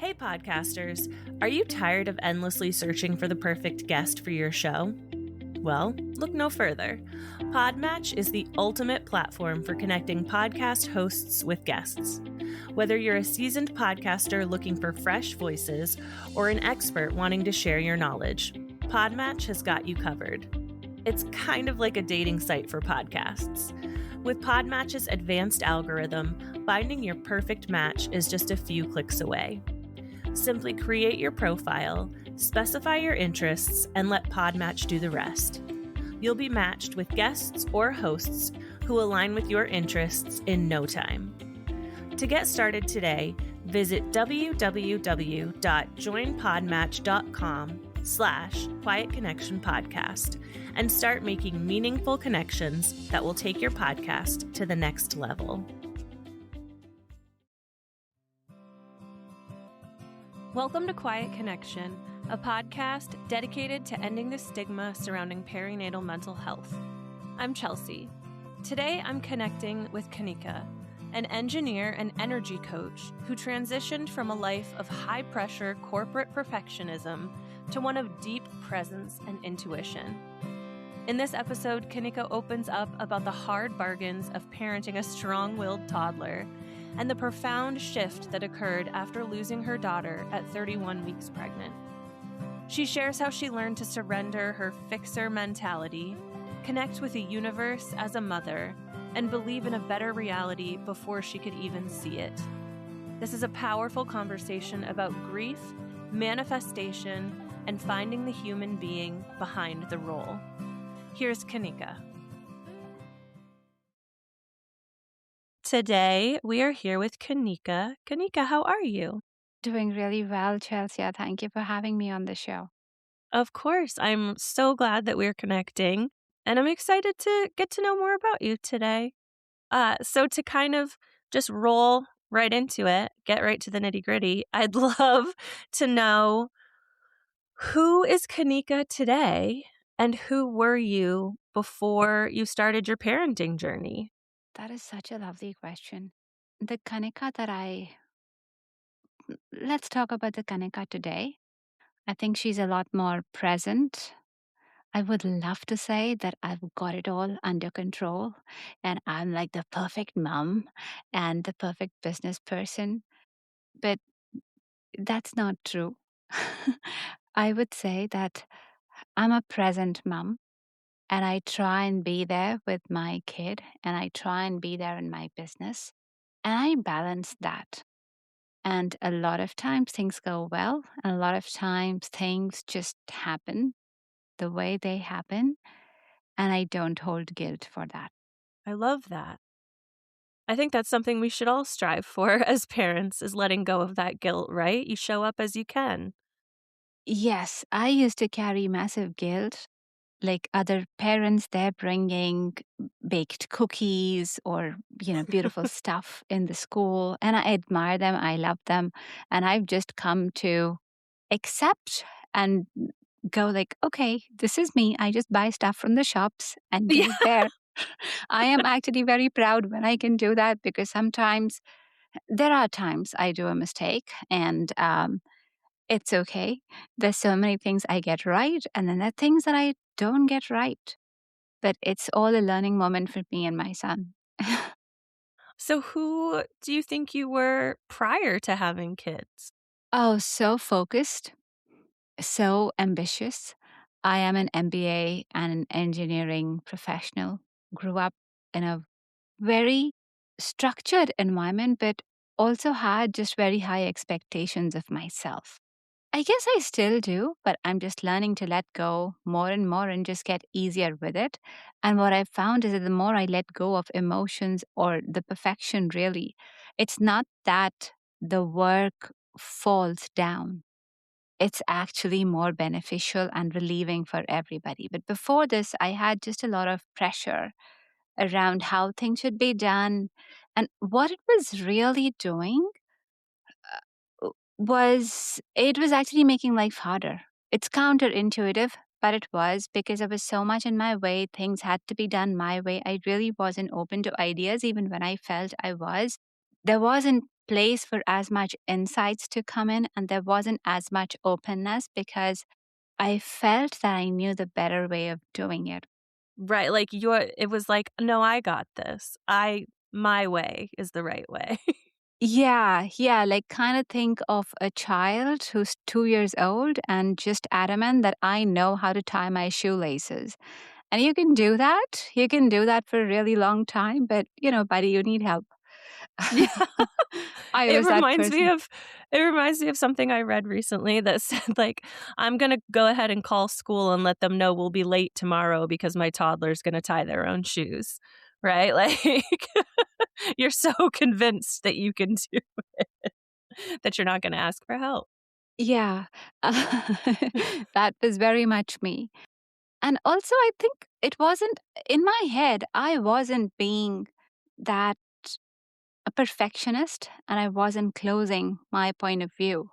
Hey podcasters, are you tired of endlessly searching for the perfect guest for your show? Well, look no further. Podmatch is the ultimate platform for connecting podcast hosts with guests. Whether you're a seasoned podcaster looking for fresh voices or an expert wanting to share your knowledge, Podmatch has got you covered. It's kind of like a dating site for podcasts. With Podmatch's advanced algorithm, finding your perfect match is just a few clicks away. Simply create your profile, specify your interests, and let Podmatch do the rest. You'll be matched with guests or hosts who align with your interests in no time. To get started today, visit www.joinpodmatch.com/Quiet Connection Podcast and start making meaningful connections that will take your podcast to the next level. Welcome to Quiet Connection, a podcast dedicated to ending the stigma surrounding perinatal mental health. I'm Chelsea. Today I'm connecting with Kanika, an engineer and energy coach who transitioned from a life of high-pressure corporate perfectionism to one of deep presence and intuition. In this episode, Kanika opens up about the hard bargains of parenting a strong-willed toddler and the profound shift that occurred after losing her daughter at 31 weeks pregnant. She shares how she learned to surrender her fixer mentality, connect with the universe as a mother, and believe in a better reality before she could even see it. This is a powerful conversation about grief, manifestation, and finding the human being behind the role. Here's Kanika. Today, we are here with Kanika. Kanika, how are you? Doing really well, Chelsea. Thank you for having me on the show. Of course, I'm so glad that we're connecting, and I'm excited to get to know more about you today. So to kind of just roll right into it, get right to the nitty-gritty, I'd love to know, who is Kanika today, and who were you before you started your parenting journey? That is such a lovely question. The Kanika let's talk about the Kanika today. I think she's a lot more present. I would love to say that I've got it all under control and I'm like the perfect mom and the perfect business person, but that's not true. I would say that I'm a present mom. And I try and be there with my kid, and I try and be there in my business. And I balance that. And a lot of times things go well, and a lot of times things just happen the way they happen. And I don't hold guilt for that. I love that. I think that's something we should all strive for as parents, is letting go of that guilt, right? You show up as you can. Yes, I used to carry massive guilt. Like other parents, they're bringing baked cookies or, beautiful stuff in the school. And I admire them. I love them. And I've just come to accept and go like, okay, this is me. I just buy stuff from the shops and give it there. I am actually very proud when I can do that because sometimes there are times I do a mistake and it's okay. There's so many things I get right, and then there are things that I don't get right. But it's all a learning moment for me and my son. So who do you think you were prior to having kids? Oh, so focused, so ambitious. I am an MBA and an engineering professional. Grew up in a very structured environment, but also had just very high expectations of myself. I guess I still do, but I'm just learning to let go more and more and just get easier with it. And what I've found is that the more I let go of emotions or the perfection, really, it's not that the work falls down. It's actually more beneficial and relieving for everybody. But before this, I had just a lot of pressure around how things should be done. And what it was really doing was actually making life harder. It's counterintuitive, but it was because there was so much in my way. Things had to be done my way. I really wasn't open to ideas, even when I felt I was. There wasn't place for as much insights to come in, and there wasn't as much openness because I felt that I knew the better way of doing it. Right, like, it was like, "No, I got this. My way is the right way." Yeah, yeah, like kind of think of a child who's 2 years old and just adamant that I know how to tie my shoelaces. And you can do that. You can do that for a really long time, but buddy, you need help. Yeah. I It was that reminds me person. of it reminds me of something I read recently that said, like, "I'm gonna go ahead and call school and let them know we'll be late tomorrow because my toddler's gonna tie their own shoes." Right? Like, you're so convinced that you can do that you're not gonna ask for help. Yeah. That was very much me. And also, I think it wasn't in my head, I wasn't being that a perfectionist and I wasn't closing my point of view.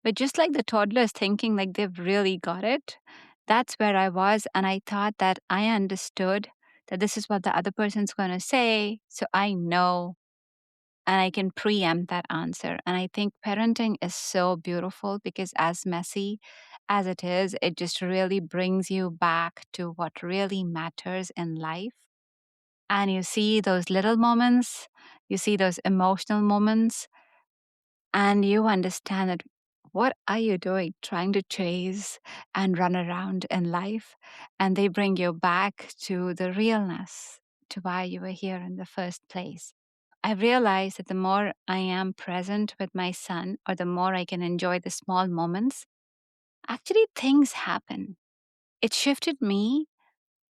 But just like the toddlers thinking like they've really got it, that's where I was. And I thought that I understood that this is what the other person's going to say. So I know and I can preempt that answer. And I think parenting is so beautiful because, as messy as it is, it just really brings you back to what really matters in life. And you see those little moments, you see those emotional moments, and you understand that what are you doing trying to chase and run around in life? And they bring you back to the realness, to why you were here in the first place. I realized that the more I am present with my son, or the more I can enjoy the small moments, actually things happen. It shifted me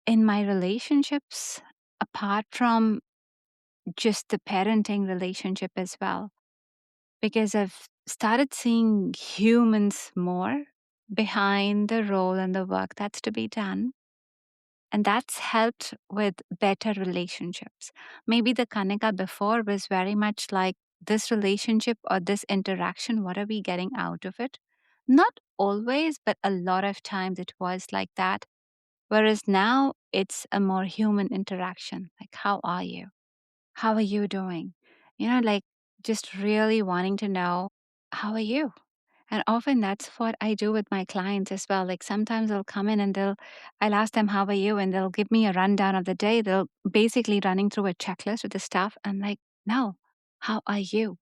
in my relationships, apart from just the parenting relationship as well, because I've started seeing humans more behind the role and the work that's to be done. And that's helped with better relationships. Maybe the Kanika before was very much like this relationship or this interaction, what are we getting out of it? Not always, but a lot of times it was like that. Whereas now it's a more human interaction. Like, how are you? How are you doing? Like just really wanting to know, how are you? And often that's what I do with my clients as well. Like sometimes they'll come in and I'll ask them, how are you? And they'll give me a rundown of the day. They'll basically running through a checklist with the stuff. I'm like, no, how are you?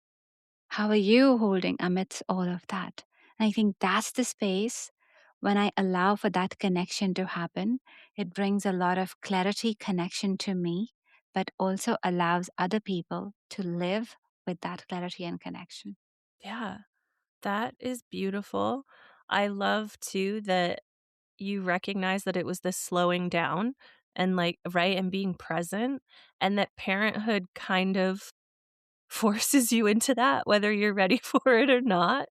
How are you holding amidst all of that? And I think that's the space when I allow for that connection to happen. It brings a lot of clarity, connection to me, but also allows other people to live with that clarity and connection. Yeah, that is beautiful. I love too that you recognize that it was this slowing down and, like, right, and being present, and that parenthood kind of forces you into that whether you're ready for it or not.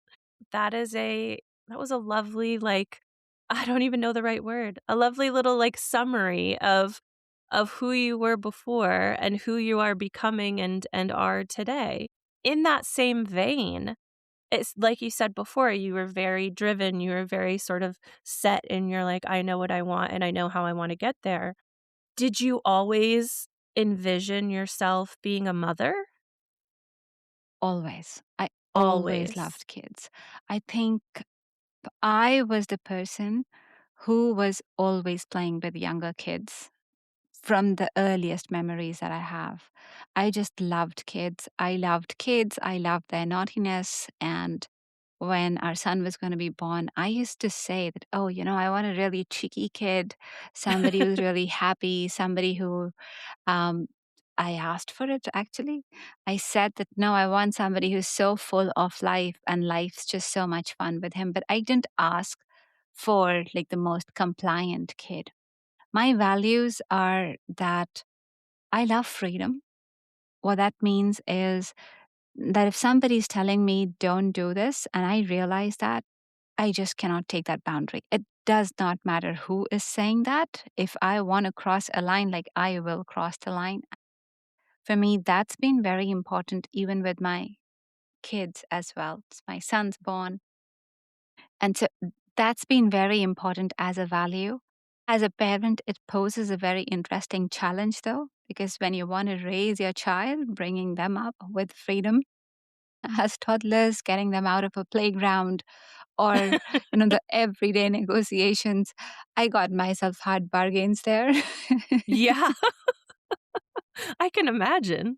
That was a lovely, like, I don't even know the right word, a lovely little, like, summary of who you were before and who you are becoming and are today. In that same vein, it's like you said before, you were very driven, you were very sort of set in your, like, "I know what I want and I know how I wanna get there." Did you always envision yourself being a mother? Always. I always Always. loved kids. I think I was the person who was always playing with younger kids from the earliest memories that I have. I just loved kids. I loved kids. I loved their naughtiness. And when our son was going to be born, I used to say that, oh, I want a really cheeky kid, somebody who's really happy, somebody who um, I asked for it actually. I said that no, I want somebody who's so full of life and life's just so much fun with him. But I didn't ask for like the most compliant kid. My values are that I love freedom. What that means is that if somebody's telling me don't do this and I realize that, I just cannot take that boundary. It does not matter who is saying that. If I want to cross a line, like I will cross the line. For me, that's been very important, even with my kids as well. My son's born. And so that's been very important as a value. As a parent, it poses a very interesting challenge, though, because when you want to raise your child, bringing them up with freedom, as toddlers, getting them out of a playground or, the everyday negotiations. I got myself hard bargains there. Yeah, I can imagine.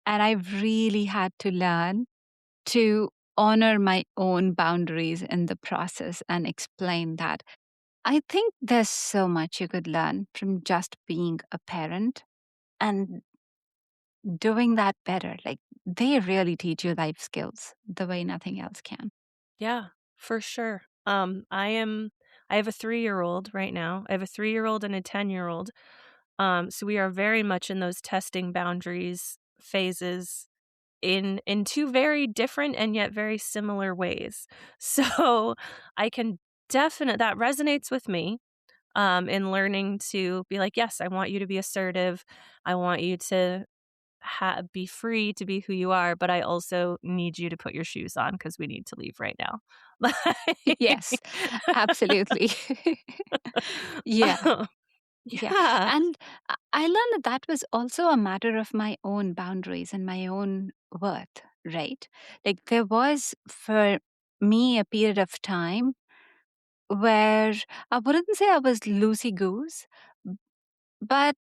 And I've really had to learn to honor my own boundaries in the process and explain that. I think there's so much you could learn from just being a parent and doing that better. Like they really teach you life skills the way nothing else can. Yeah, for sure. I have a 3-year-old right now. I have a 3-year-old and a 10-year-old. So we are very much in those testing boundaries phases in two very different and yet very similar ways. So I can definitely that resonates with me in learning to be like, yes, I want you to be assertive. I want you to be free to be who you are, but I also need you to put your shoes on because we need to leave right now. Yes, Like, absolutely. Yeah. Yeah. yeah. And I learned that that was also a matter of my own boundaries and my own worth, right? Like there was for me a period of time where I wouldn't say I was loosey goose, but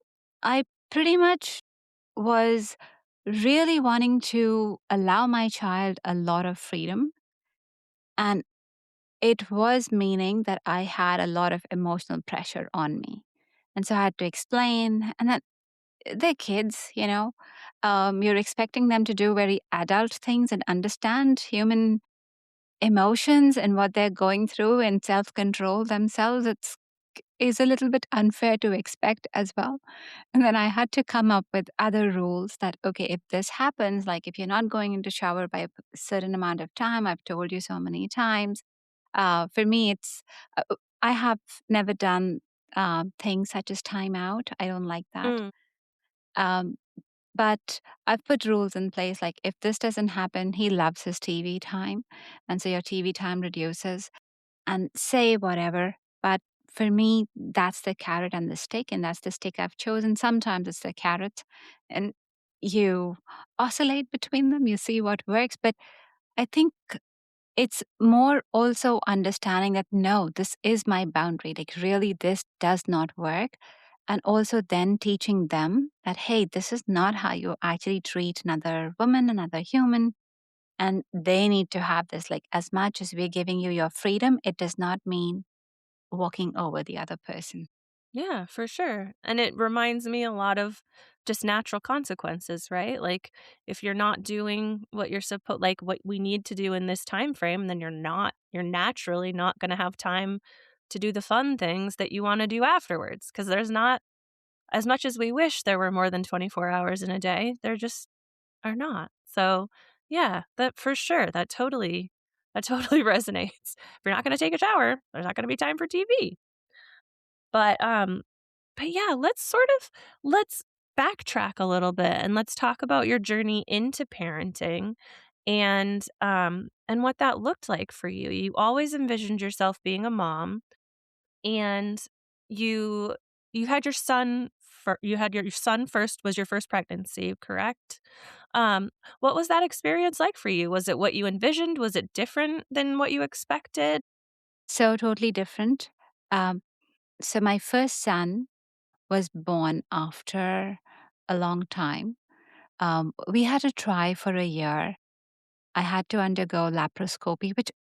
I pretty much was really wanting to allow my child a lot of freedom. And it was meaning that I had a lot of emotional pressure on me. And so I had to explain. And then they're kids, you're expecting them to do very adult things and understand human emotions and what they're going through and self control themselves. It's is a little bit unfair to expect as well. And then I had to come up with other rules that, okay, if this happens, like if you're not going into shower by a certain amount of time, I've told you so many times. For me, I have never done things such as timeout. I don't like that. Mm, Um, but I've put rules in place like if this doesn't happen, he loves his TV time. And so your TV time reduces and say whatever. But for me, that's the carrot and the stick, and that's the stick I've chosen. Sometimes it's the carrot, and you oscillate between them, you see what works. But I think it's more also understanding that no, this is my boundary. Like, really, this does not work. And also then teaching them that, hey, this is not how you actually treat another woman, another human. And they need to have this, like, as much as we're giving you your freedom, it does not mean walking over the other person. yeah, for sure. And it reminds me a lot of just natural consequences, right? Like if you're not doing what you're supposed like what we need to do in this time frame, then you're naturally not going to have time to do the fun things that you want to do afterwards because there's not as much as we wish there were more than 24 hours in a day, there just are not. So, yeah, that for sure, that totally resonates. If you're not gonna take a shower, there's not gonna be time for TV. But, um, but yeah, let's backtrack a little bit and let's talk about your journey into parenting and what that looked like for you. You always envisioned yourself being a mom, and you you had your son first was your first pregnancy, correct? What was that experience like for you? Was it what you envisioned? Was it different than what you expected? So totally different. Um, so my first son was born after a long time. We had to try for a year. I had to undergo laparoscopy, which,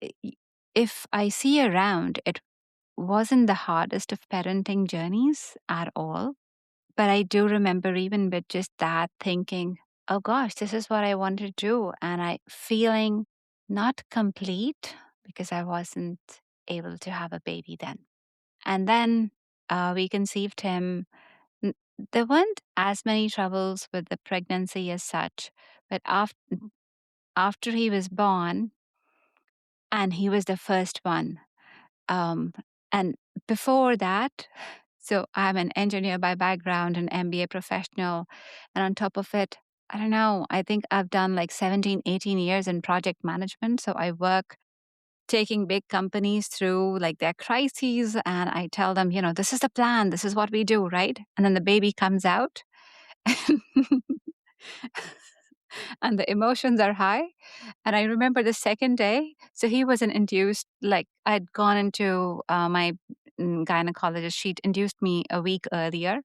i- if I see around, it wasn't the hardest of parenting journeys at all. But I do remember even with just that thinking, oh gosh, this is what I want to do. And I feeling not complete because I wasn't able to have a baby then. And then we conceived him. N- There weren't as many troubles with the pregnancy as such, but after he was born, and he was the first one, um, and before that, so I'm an engineer by background, an MBA professional. And on top of it, I don't know, I think I've done like 17, 18 years in project management. So I work taking big companies through like their crises. And I tell them, this is the plan, this is what we do, right? And then the baby comes out. and the emotions are high. And I remember the second day, so he wasn't induced, like I'd gone into my gynecologist, she'd induced me a week earlier.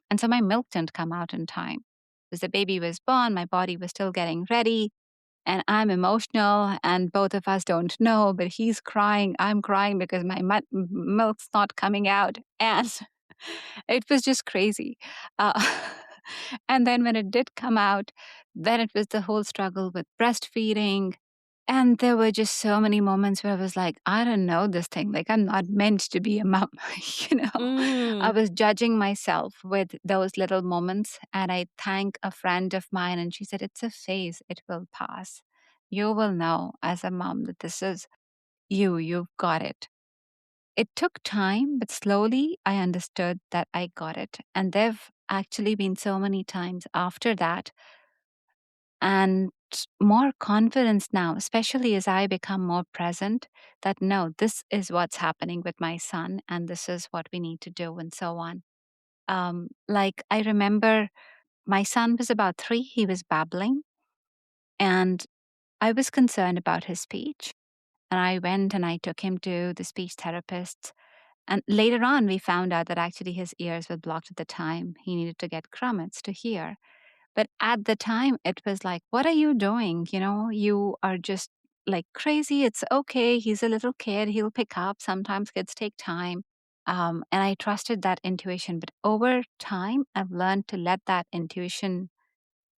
And so my milk didn't come out in time. As the baby was born, my body was still getting ready. And I'm emotional, and both of us don't know, but he's crying. I'm crying because my milk's not coming out. And it was just crazy. Uh, and then when it did come out, then it was the whole struggle with breastfeeding. And there were just so many moments where I was like, I don't know this thing. Like, I'm not meant to be a mom. you know, I Mm. was judging myself with those little moments. And I thank a friend of mine, and she said, it's a phase, it will pass. You will know as a mom that this is you, you've got it. It took time, but slowly I understood that I got it. And there've actually been so many times after that, and more confidence now, especially as I become more present, that no, this is what's happening with my son, and this is what we need to do, and so on. Like, I remember my son was about 3, he was babbling, and I was concerned about his speech. And I went and I took him to the speech therapist. And later on, we found out that actually his ears were blocked at the time. He needed to get grommets to hear. But at the time, it was like, what are you doing? You are just like crazy. It's okay. He's a little kid. He'll pick up. Sometimes kids take time. And I trusted that intuition. But over time, I've learned to let that intuition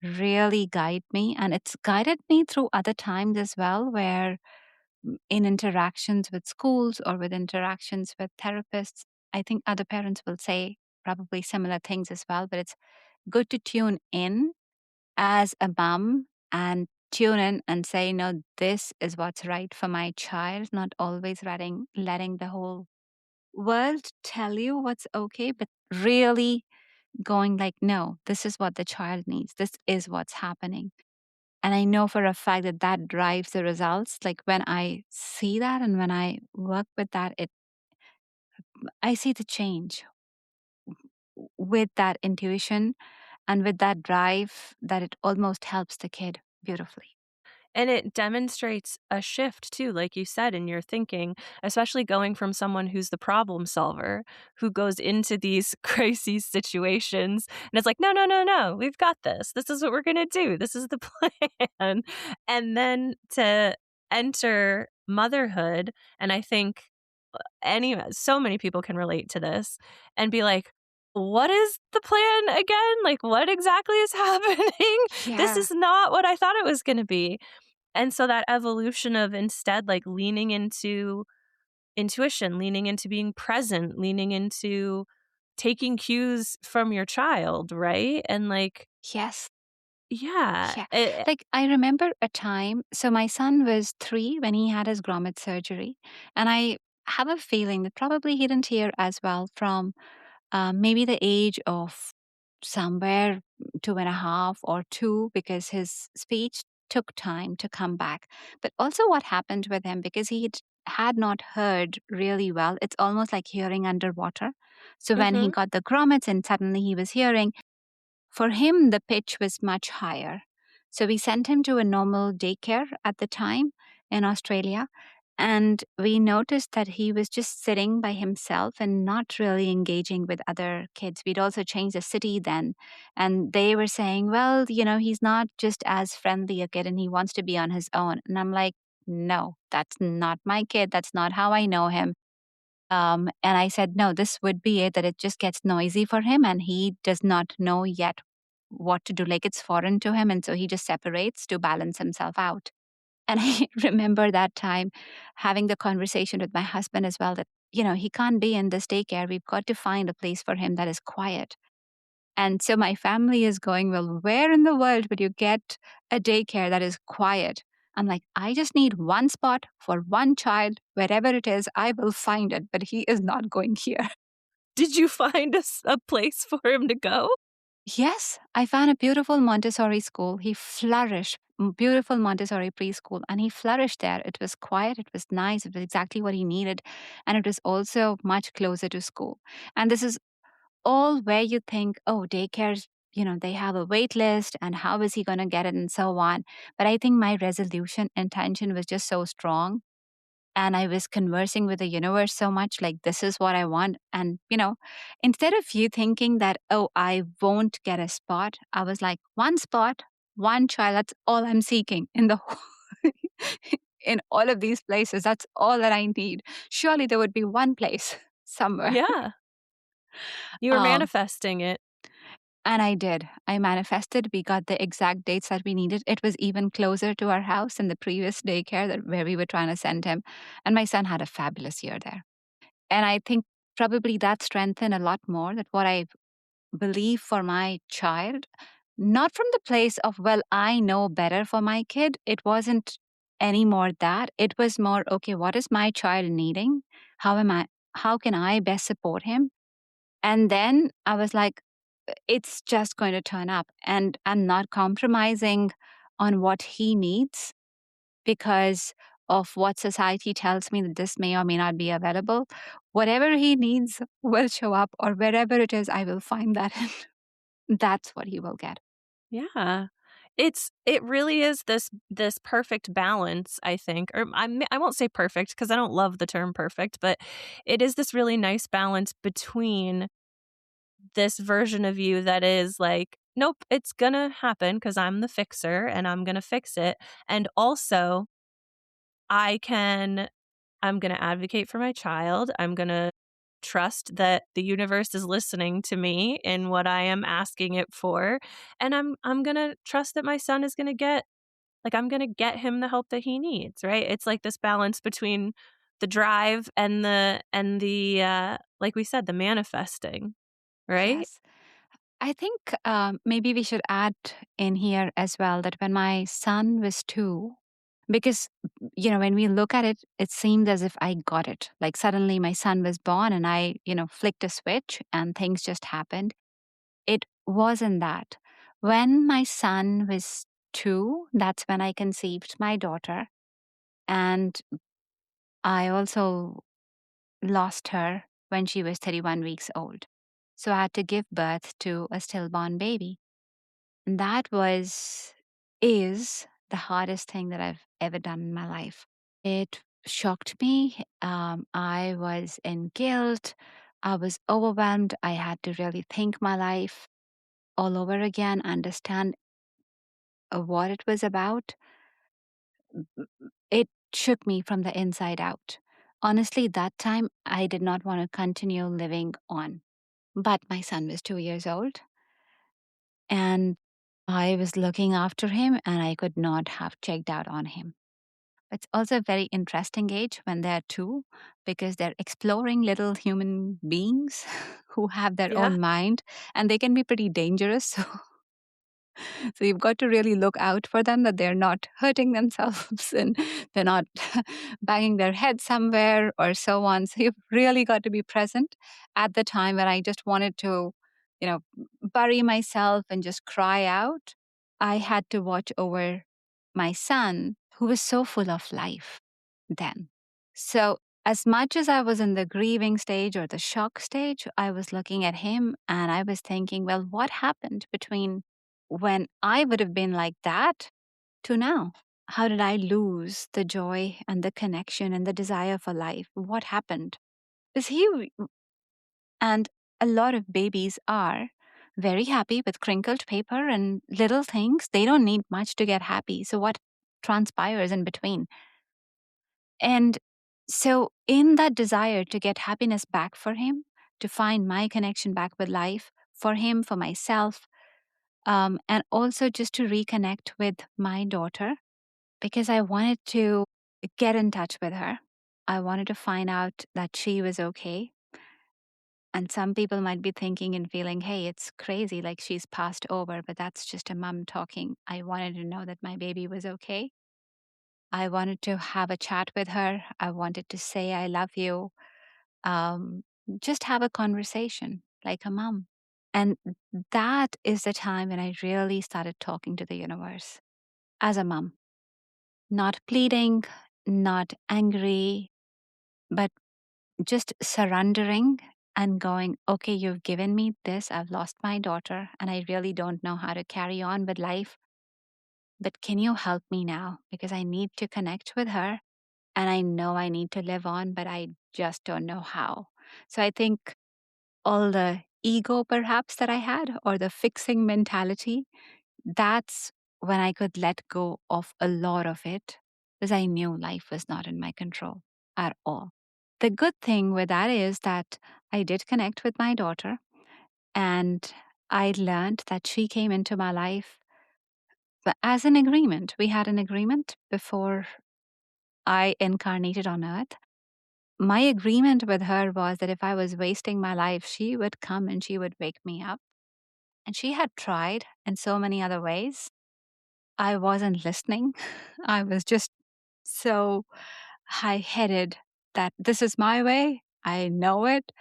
really guide me. And it's guided me through other times as well, where in interactions with schools or with interactions with therapists, I think other parents will say probably similar things as well. But it's good to tune in as a mom and tune in and say, no, this is what's right for my child, not always letting the whole world tell you what's okay, but really going like, no, this is what the child needs. This is what's happening. And I know for a fact that that drives the results. Like when I see that and when I work with that, I see the change with that intuition and with that drive that it almost helps the kid beautifully. And it demonstrates a shift too, like you said, in your thinking, especially going from someone who's the problem solver, who goes into these crazy situations and it's like, no, no, no, no, we've got this. This is what we're going to do. This is the plan. And then to enter motherhood. And I think so many people can relate to this and be like, what is the plan again? Like, what exactly is happening? This Yeah. is not what I thought it was going to be. And so that evolution of instead like leaning into intuition, leaning into being present, leaning into taking cues from your child, right? And like, Yes. yeah, Yeah. Like I remember a time, so my son was 3 when he had his grommet surgery. And I have a feeling that probably he didn't hear as well from maybe the age of somewhere 2.5 or 2, because his speech took time to come back. But also, what happened with him, because had not heard really well, it's almost like hearing underwater. So when he mm-hmm. got the grommets and suddenly he was hearing, for him, the pitch was much higher. So we sent him to a normal daycare at the time in Australia. And we noticed that he was just sitting by himself and not really engaging with other kids. We'd also changed the city then. And they were saying, well, he's not just as friendly a kid and he wants to be on his own. And I'm like, no, that's not my kid. That's not how I know him. And I said, no, this would be it, that it just gets noisy for him and he does not know yet what to do. Like it's foreign to him. And so he just separates to balance himself out. And I remember that time having the conversation with my husband as well that, he can't be in this daycare. We've got to find a place for him that is quiet. And so my family is going, well, where in the world would you get a daycare that is quiet? I'm like, I just need one spot for one child. Wherever it is, I will find it, but he is not going here. Did you find a place for him to go? Yes, I found a beautiful Montessori school. He flourished, beautiful Montessori preschool, and he flourished there. It was quiet, it was nice, it was exactly what he needed, and it was also much closer to school. And this is all where you think, oh, daycares, they have a wait list and how is he going to get it and so on. But I think my resolution intention was just so strong. And I was conversing with the universe so much like, this is what I want. And, instead of you thinking that, oh, I won't get a spot, I was like, one spot, one child, that's all I'm seeking in the whole, in all of these places. That's all that I need. Surely there would be one place somewhere. Yeah. You were Um, manifesting it. and I did. I manifested. We got the exact dates that we needed. It was even closer to our house than the previous daycare where we were trying to send him. And my son had a fabulous year there. And I think probably that strengthened a lot more that what I believe for my child, not from the place of, well, I know better for my kid. It wasn't anymore that. It was more, okay, what is my child needing? How can I best support him? And then I was like, it's just going to turn up. And I'm not compromising on what he needs because of what society tells me that this may or may not be available. Whatever he needs will show up, or wherever it is, I will find that. That's what he will get. Yeah. It really is this perfect balance, I think. Or I won't say perfect because I don't love the term perfect, but it is this really nice balance between this version of you that is like, nope, it's gonna happen because I'm the fixer and I'm gonna fix it. And also, I can I'm gonna advocate for my child. I'm gonna trust that the universe is listening to me in what I am asking it for. And I'm gonna trust that my son is gonna get I'm gonna get him the help that he needs, right? It's like this balance between the drive and the like we said, the manifesting, right? Yes. I think maybe we should add in here as well that when my son was 2, because, when we look at it, it seemed as if I got it. Like suddenly my son was born and I, flicked a switch and things just happened. It wasn't that. When my son was 2, that's when I conceived my daughter. And I also lost her when she was 31 weeks old. So I had to give birth to a stillborn baby. And is the hardest thing that I've ever done in my life. It shocked me. I was in guilt. I was overwhelmed. I had to really think my life all over again, understand what it was about. It shook me from the inside out. Honestly, that time I did not want to continue living on. But my son was 2 years old and I was looking after him and I could not have checked out on him. It's also a very interesting age when they're 2 because they're exploring little human beings who have their Yeah. own mind and they can be pretty dangerous. So you've got to really look out for them that they're not hurting themselves and they're not banging their head somewhere or so on. So you've really got to be present at the time when I just wanted to, you know, bury myself and just cry out. I had to watch over my son, who was so full of life then. So as much as I was in the grieving stage or the shock stage, I was looking at him and I was thinking, well, what happened between when I would have been like that to now? How did I lose the joy and the connection and the desire for life? What happened? Because and a lot of babies are very happy with crinkled paper and little things. They don't need much to get happy. So, what transpires in between? And so, in that desire to get happiness back for him, to find my connection back with life for him, for myself, and also just to reconnect with my daughter, because I wanted to get in touch with her. I wanted to find out that she was okay. And some people might be thinking and feeling, hey, it's crazy, like she's passed over, but that's just a mom talking. I wanted to know that my baby was okay. I wanted to have a chat with her. I wanted to say, I love you. Um, just have a conversation like a mom. And that is the time when I really started talking to the universe as a mom, not pleading, not angry, but just surrendering and going, okay, you've given me this. I've lost my daughter and I really don't know how to carry on with life. But can you help me now? Because I need to connect with her and I know I need to live on, but I just don't know how. So I think all the ego perhaps that I had or the fixing mentality, that's when I could let go of a lot of it because I knew life was not in my control at all. The good thing with that is that I did connect with my daughter and I learned that she came into my life as an agreement. We had an agreement before I incarnated on earth. My agreement with her was that if I was wasting my life, she would come and she would wake me up. And she had tried in so many other ways. I wasn't listening. I was just so high headed that this is my way. I know it.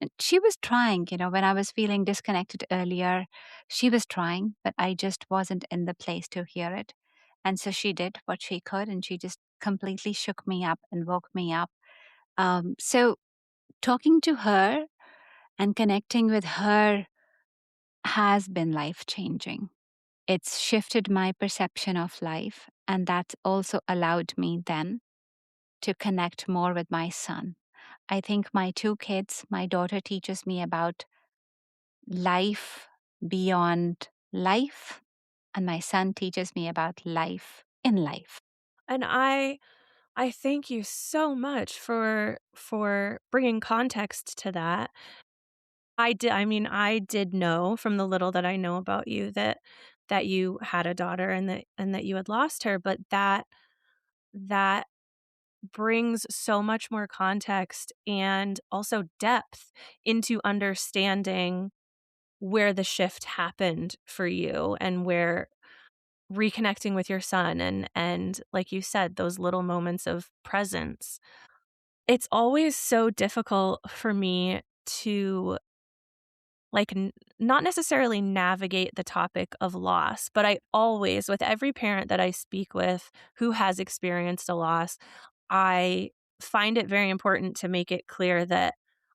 And she was trying, when I was feeling disconnected earlier, she was trying, but I just wasn't in the place to hear it. And so she did what she could, and she just completely shook me up and woke me up. So talking to her and connecting with her has been life changing. It's shifted my perception of life, and that's also allowed me then to connect more with my son. I think my two kids, my daughter teaches me about life beyond life, and my son teaches me about life in life. And I thank you so much for bringing context to that. I did know from the little that I know about you that you had a daughter and that you had lost her, but that brings so much more context and also depth into understanding where the shift happened for you and where reconnecting with your son and like you said, those little moments of presence. It's always so difficult for me to not necessarily navigate the topic of loss, but I always, with every parent that I speak with who has experienced a loss, I find it very important to make it clear that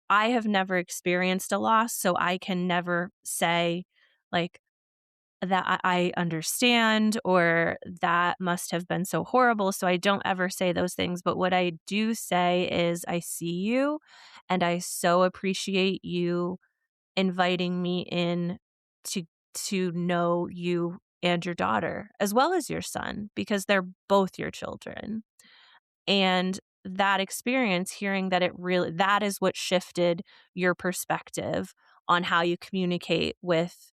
I have never experienced a loss, so I can never say, like, that I understand or that must have been so horrible. So I don't ever say those things. But what I do say is, I see you and I so appreciate you inviting me in to know you and your daughter as well as your son because they're both your children. And that experience, hearing that that is what shifted your perspective on how you communicate with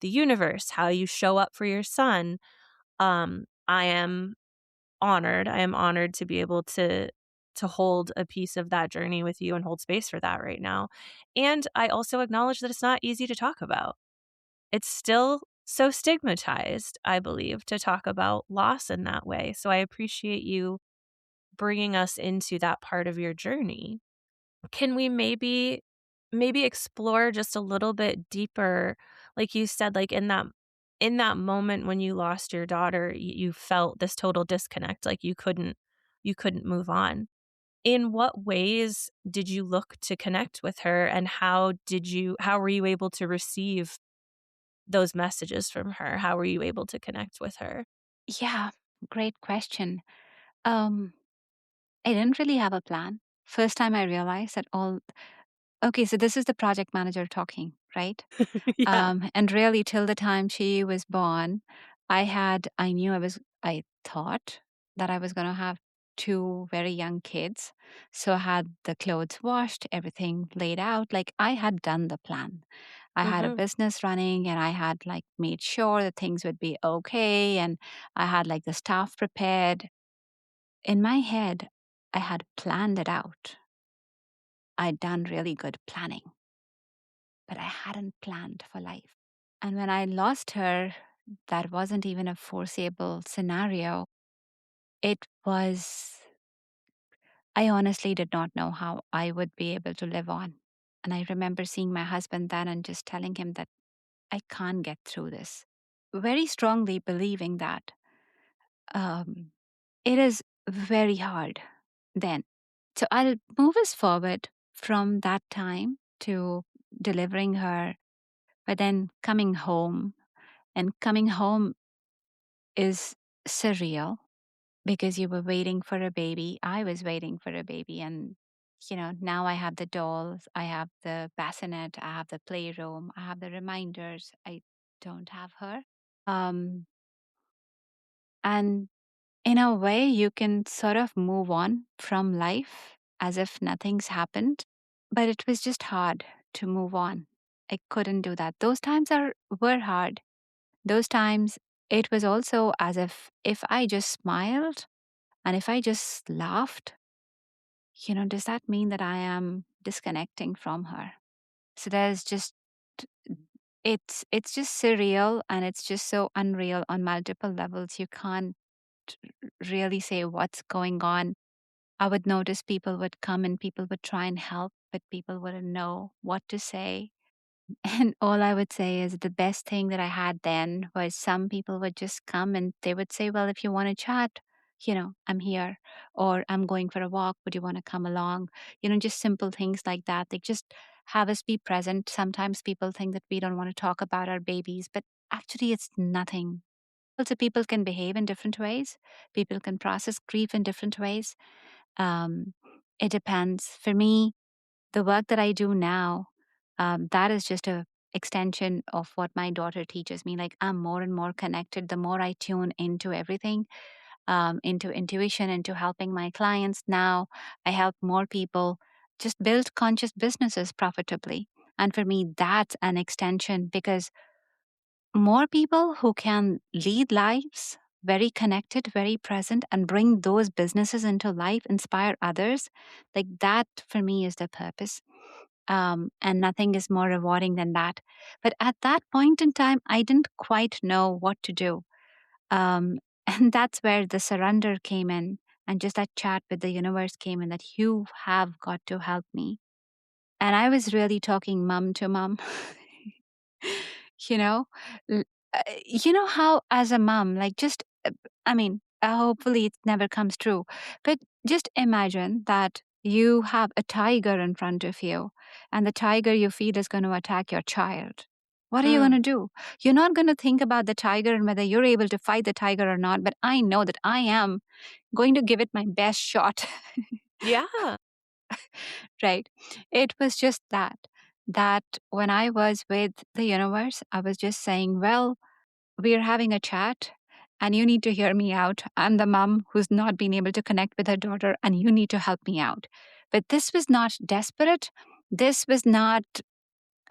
the universe, how you show up for your son. I am honored. I am honored to be able to hold a piece of that journey with you and hold space for that right now. And I also acknowledge that it's not easy to talk about. It's still so stigmatized, I believe, to talk about loss in that way. So I appreciate you bringing us into that part of your journey. Can we maybe explore just a little bit deeper, like you said, like in that moment when you lost your daughter, you felt this total disconnect, like you couldn't move on. In what ways did you look to connect with her, and how were you able to receive those messages from her? How were you able to connect with her? Yeah, great question. Um, I didn't really have a plan. First time I realized that okay, so this is the project manager talking, right? Yeah. And really, till the time she was born, I thought that I was going to have two very young kids. So I had the clothes washed, everything laid out. Like I had done the plan. I had a Mhm. business running and I had like made sure that things would be okay. And I had like the staff prepared. In my head, I had planned it out. I'd done really good planning, but I hadn't planned for life. And when I lost her, that wasn't even a foreseeable scenario. It was, I honestly did not know how I would be able to live on. And I remember seeing my husband then and just telling him that I can't get through this. Very strongly believing that um, it is very hard then. So I'll move us forward from that time. to delivering her, but then coming home is surreal because you were waiting for a baby. I was waiting for a baby. And, now I have the dolls, I have the bassinet, I have the playroom, I have the reminders. I don't have her. Um, and in a way, you can sort of move on from life as if nothing's happened. But it was just hard to move on. I couldn't do that. Those times were hard. Those times, it was also as if I just smiled and if I just laughed, does that mean that I am disconnecting from her? So there's just it's just surreal and it's just so unreal on multiple levels. You can't really say what's going on. I would notice people would come and people would try and help, but people wouldn't know what to say. And all I would say is the best thing that I had then was some people would just come and they would say, well, if you want to chat, I'm here, or I'm going for a walk. Would you want to come along? Just simple things like that. They just have us be present. Sometimes people think that we don't want to talk about our babies, but actually, it's nothing. Also, people can behave in different ways, people can process grief in different ways. Um, it depends. For me, the work that I do now, that is just a extension of what my daughter teaches me. Like I'm more and more connected the more I tune into everything, into intuition, into helping my clients. Now I help more people just build conscious businesses profitably. And for me, that's an extension because more people who can lead lives very connected, very present, and bring those businesses into life, inspire others, like that for me is the purpose. And nothing is more rewarding than that. But at that point in time, I didn't quite know what to do. And that's where the surrender came in, and just that chat with the universe came in that you have got to help me. And I was really talking mom to mom. you know, L- you know how, as a mom, like just, hopefully it never comes true, but just imagine that you have a tiger in front of you, and the tiger you feed is going to attack your child. What are you going Mm. to do? You're not going to think about the tiger and whether you're able to fight the tiger or not, but I know that I am going to give it my best shot. Yeah. Right? It was just that when I was with the universe, I was just saying, well, we're having a chat and you need to hear me out. I'm the mom who's not been able to connect with her daughter and you need to help me out. But this was not desperate. This was not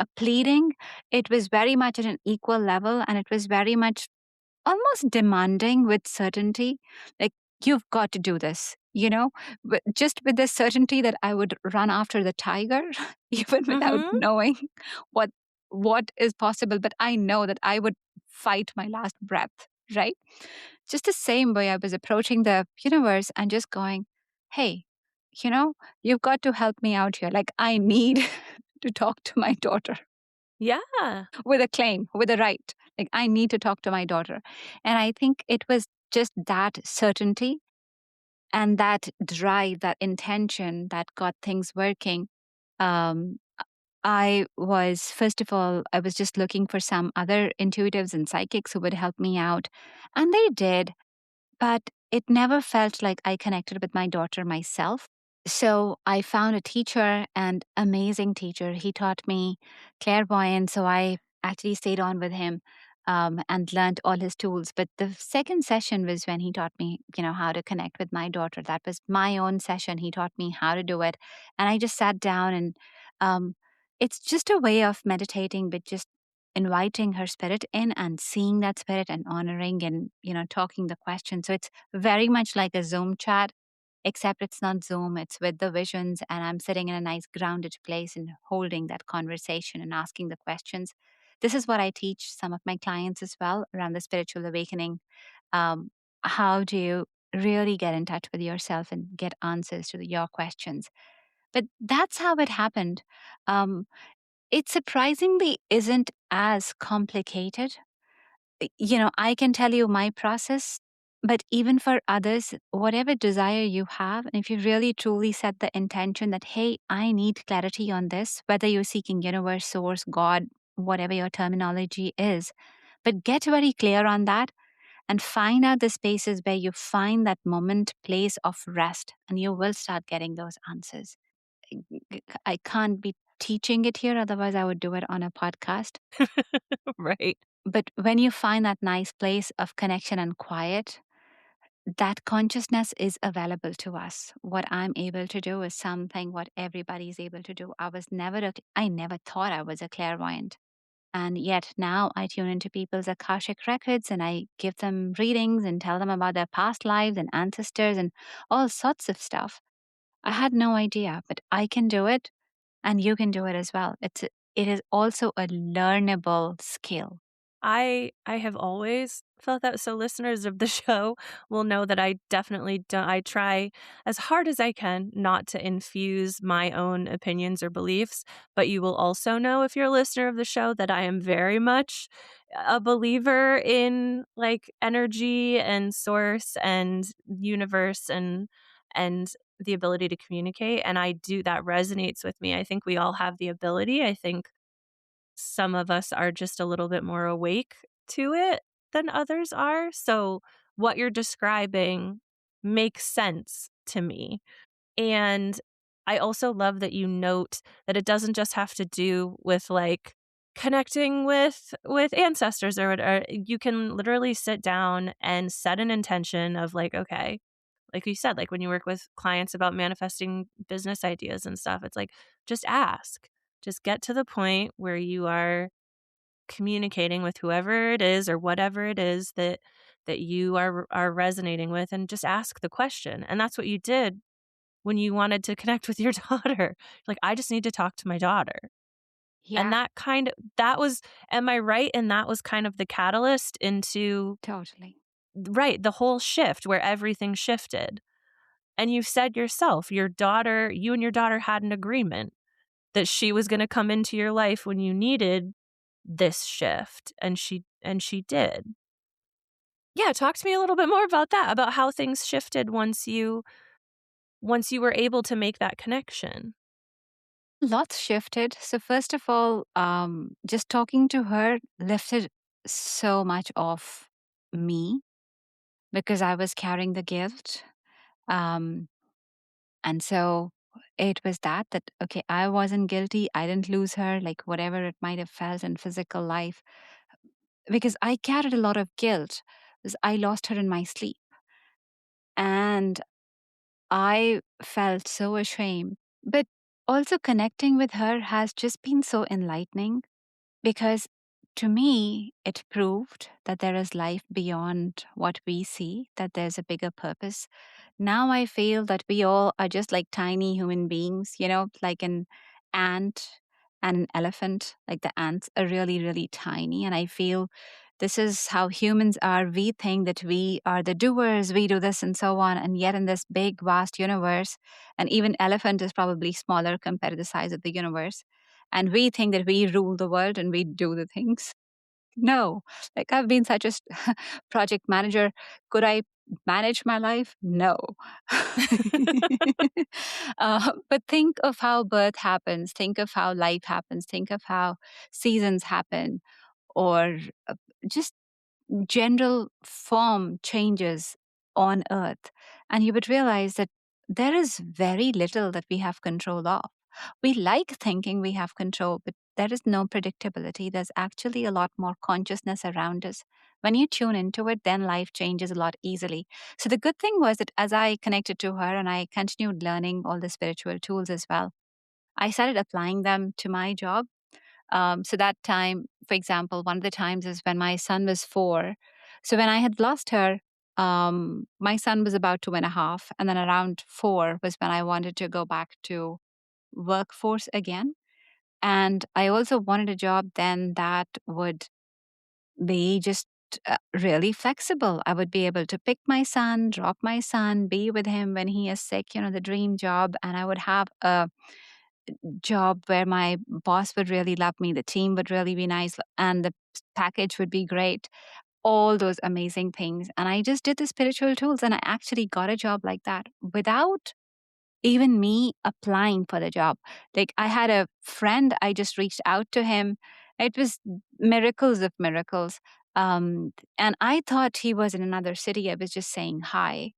a pleading. It was very much at an equal level and it was very much almost demanding with certainty. Like, you've got to do this, but just with the certainty that I would run after the tiger, even without Mhm. knowing what what is possible. But I know that I would fight my last breath, right? Just the same way I was approaching the universe and just going, hey, you've got to help me out here. Like, I need to talk to my daughter Yeah. with a claim, with a right. Like, I need to talk to my daughter. And I think it was just that certainty and that drive, that intention that got things working. Um, I was, first of all, I was just looking for some other intuitives and psychics who would help me out. And they did, but it never felt like I connected with my daughter myself. So I found a teacher, and amazing teacher. He taught me clairvoyance. So I actually stayed on with him and learned all his tools. But the second session was when he taught me, how to connect with my daughter. That was my own session. He taught me how to do it. And I just sat down and um, it's just a way of meditating, but just inviting her spirit in and seeing that spirit and honoring and, talking the question. So it's very much like a Zoom chat, except it's not Zoom, it's with the visions, and I'm sitting in a nice grounded place and holding that conversation and asking the questions. This is what I teach some of my clients as well around the spiritual awakening. Um, how do you really get in touch with yourself and get answers to your questions? But that's how it happened. Um, it surprisingly isn't as complicated. I can tell you my process, But even for others, whatever desire you have, and if you really truly set the intention that, hey, I need clarity on this, whether you're seeking universe, source, God, whatever your terminology is, but get very clear on that and find out the spaces where you find that moment, place of rest, and you will start getting those answers. I can't be teaching it here, otherwise, I would do it on a podcast. Right. But when you find that nice place of connection and quiet, that consciousness is available to us. What I'm able to do is something what everybody is able to do. I never thought I was a clairvoyant. And yet now I tune into people's Akashic records and I give them readings and tell them about their past lives and ancestors and all sorts of stuff. I had no idea, but I can do it and you can do it as well. It is also a learnable skill. I have always felt that, so listeners of the show will know that I definitely don't. I try as hard as I can not to infuse my own opinions or beliefs, but you will also know, if you're a listener of the show, that I am very much a believer in, like, energy and source and universe and the ability to communicate, and I do that resonates with me. I think we all have the ability. I think some of us are just a little bit more awake to it than others are. So what you're describing makes sense to me. And I also love that you note that it doesn't just have to do with, like, connecting with ancestors or you can literally sit down and set an intention of, like, okay, like you said, like when you work with clients about manifesting business ideas and stuff, it's like, just ask. Just get to the point where you are communicating with whoever it is or whatever it is that you are resonating with, and just ask the question. And that's what you did when you wanted to connect with your daughter. Like, I just need to talk to my daughter. And Yeah, that was, am I right? And that was kind of the catalyst into, totally. right, the whole shift where everything shifted. And you said yourself, you and your daughter had an agreement that she was going to come into your life when you needed this shift, and she did. Yeah, talk to me a little bit more about that, about how things shifted once you were able to make that connection. Lots shifted. So, first of all, just talking to her lifted so much off me because I was carrying the guilt. Um, and so it was that, okay, I wasn't guilty. I didn't lose her, like whatever it might have felt in physical life, because I carried a lot of guilt because I lost her in my sleep. And I felt so ashamed. But also connecting with her has just been so enlightening because to me, it proved that there is life beyond what we see, that there's a bigger purpose. Now I feel that we all are just like tiny human beings, like an ant and an elephant. Like the ants are really, really tiny. And I feel this is how humans are. We think that we are the doers, we do this and so on. And yet in this big, vast universe, and even elephant is probably smaller compared to the size of the universe. And we think that we rule the world and we do the things. No, like I've been such a project manager. Could I manage my life? No. But think of how birth happens. Think of how life happens. Think of how seasons happen, or just general form changes on earth. And you would realize that there is very little that we have control of. We like thinking we have control, but there is no predictability. There's actually a lot more consciousness around us. When you tune into it, then life changes a lot easily. So the good thing was that as I connected to her and I continued learning all the spiritual tools as well, I started applying them to my job. So that time, for example, one of the times is when my son was 4. So when I had lost her, my son was about 2.5, and then around 4 was when I wanted to go back to workforce again. And I also wanted a job then that would be just really flexible. I would be able to pick my son, drop my son, be with him when he is sick, the dream job. And I would have a job where my boss would really love me, the team would really be nice, and the package would be great. all those amazing things. And I just did the spiritual tools and I actually got a job like that without even me applying for the job. Like I had a friend, I just reached out to him. It was miracles of miracles. And I thought he was in another city. I was just saying hi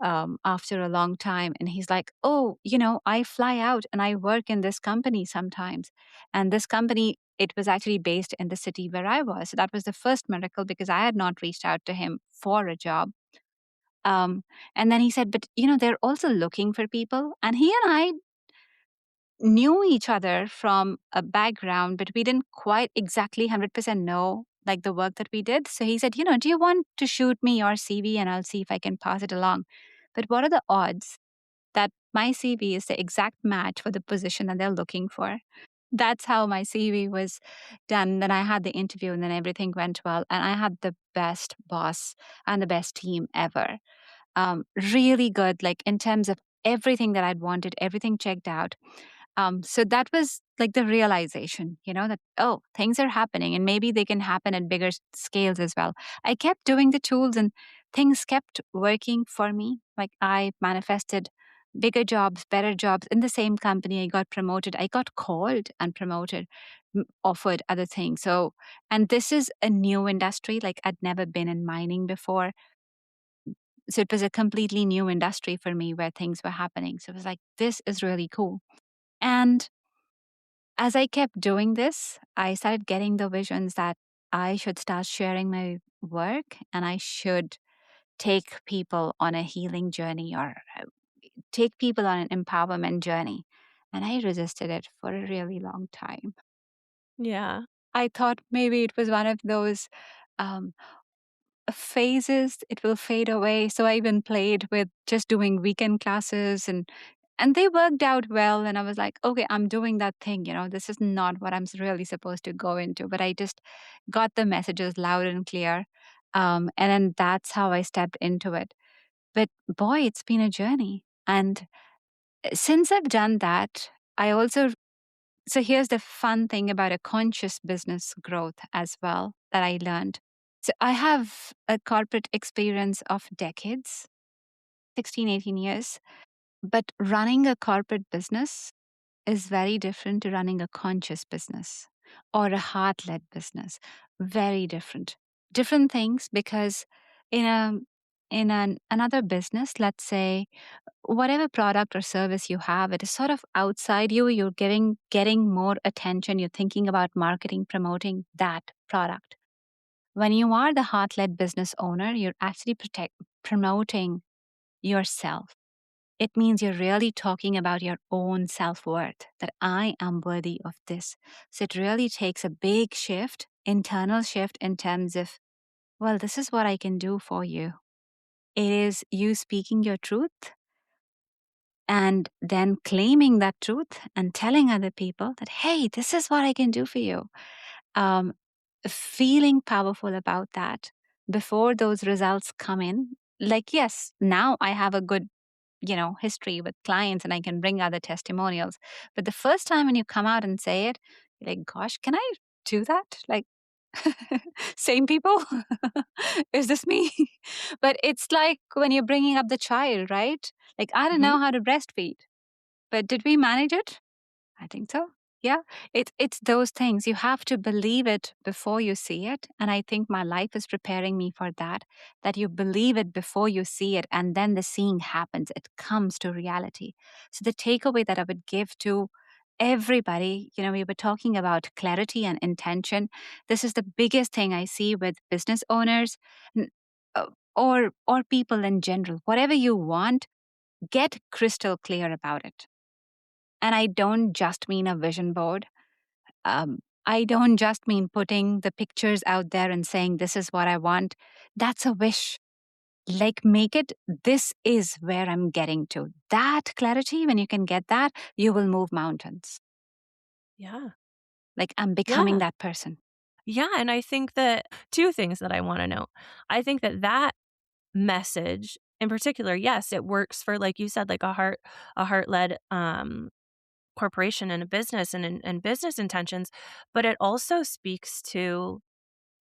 after a long time. And he's like, oh, I fly out and I work in this company sometimes. And this company, it was actually based in the city where I was. So that was the first miracle because I had not reached out to him for a job. Um, and then he said, but they're also looking for people. And he and I knew each other from a background, but we didn't quite exactly 100% know like the work that we did. So he said, do you want to shoot me your CV and I'll see if I can pass it along? But what are the odds that my CV is the exact match for the position that they're looking for? That's how my CV was done. Then I had the interview and then everything went well. And I had the best boss and the best team ever. Really good, like in terms of everything that I'd wanted, everything checked out. So that was like the realization, that, oh, things are happening and maybe they can happen at bigger scales as well. I kept doing the tools and things kept working for me. Like I manifested bigger jobs, better jobs in the same company. I got promoted. I got called and promoted, offered other things. So, and this is a new industry. Like I'd never been in mining before. So it was a completely new industry for me where things were happening. So it was like, this is really cool. And as I kept doing this, I started getting the visions that I should start sharing my work and I should take people on a healing journey or take people on an empowerment journey. And I resisted it for a really long time. Yeah. I thought maybe it was one of those um, phases, it will fade away. So I even played with just doing weekend classes and they worked out well. And I was like, okay, I'm doing that thing. This is not what I'm really supposed to go into. But I just got the messages loud and clear. And then that's how I stepped into it. But boy, it's been a journey. And since I've done that, I also, so here's the fun thing about a conscious business growth as well that I learned. So I have a corporate experience of decades, 16, 18 years. But running a corporate business is very different to running a conscious business or a heart led business. Very different. Different things because in a another business, let's say whatever product or service you have, it is sort of outside you. You're getting more attention. You're thinking about marketing, promoting that product. When you are the heart led business owner, you're actually promoting yourself. It means you're really talking about your own self worth, that I am worthy of this. So it really takes a big shift, internal shift in terms of, well, this is what I can do for you. It is you speaking your truth and then claiming that truth and telling other people that, hey, this is what I can do for you. Um, Feeling powerful about that before those results come in. Like, yes, now I have a good history with clients and I can bring other testimonials. But the first time when you come out and say it, you're like, gosh, can I do that? Like, same people? Is this me? But it's like when you're bringing up the child, right? Like, I don't Hmm. know how to breastfeed, but did we manage it? I think so. Yeah. It's those things. You have to believe it before you see it. And I think my life is preparing me for that you believe it before you see it. And then the seeing happens. It comes to reality. So the takeaway that I would give to everybody, we were talking about clarity and intention. This is the biggest thing I see with business owners n- or people in general. Whatever you want, get crystal clear about it. And I don't just mean a vision board. I don't just mean putting the pictures out there and saying, this is what I want. That's a wish. Like, make it, this is where I'm getting to. That clarity, when you can get that, you will move mountains. Yeah. Like, I'm becoming Yeah. that person. Yeah. And I think that two things that I want to note. I think that that message in particular, yes, it works for, like you said, like a heart led corporation and a business and business intentions, but it also speaks to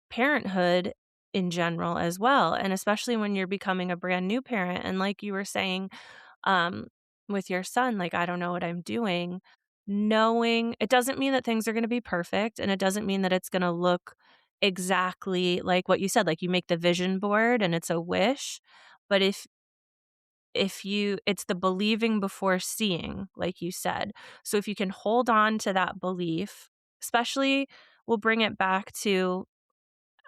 parenthood in general as well, and especially when you're becoming a brand new parent, and like you were saying, um, with your son, like, "I don't know what I'm doing." Knowing it doesn't mean that things are gonna be perfect, and it doesn't mean that it's gonna look exactly like what you said, like, you make the vision board and it's a wish, but if you it's the believing before seeing, like you said. So if you can hold on to that belief, especially we'll bring it back to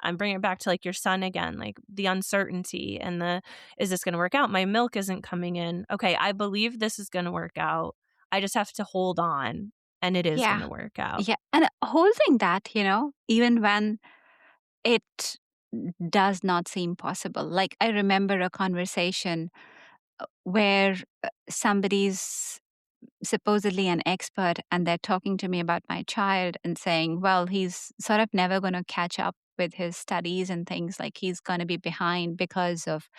I'm bringing it back to, like, your son again, like, the uncertainty and the, "Is this gonna work out? My milk isn't coming in. Okay, I believe this is gonna work out. I just have to hold on, and it is Yeah. gonna work out." Yeah. And holding that, even when it does not seem possible. Like, I remember a conversation where somebody's supposedly an expert and they're talking to me about my child and saying, well, he's sort of never going to catch up with his studies and things, like he's going to be behind because of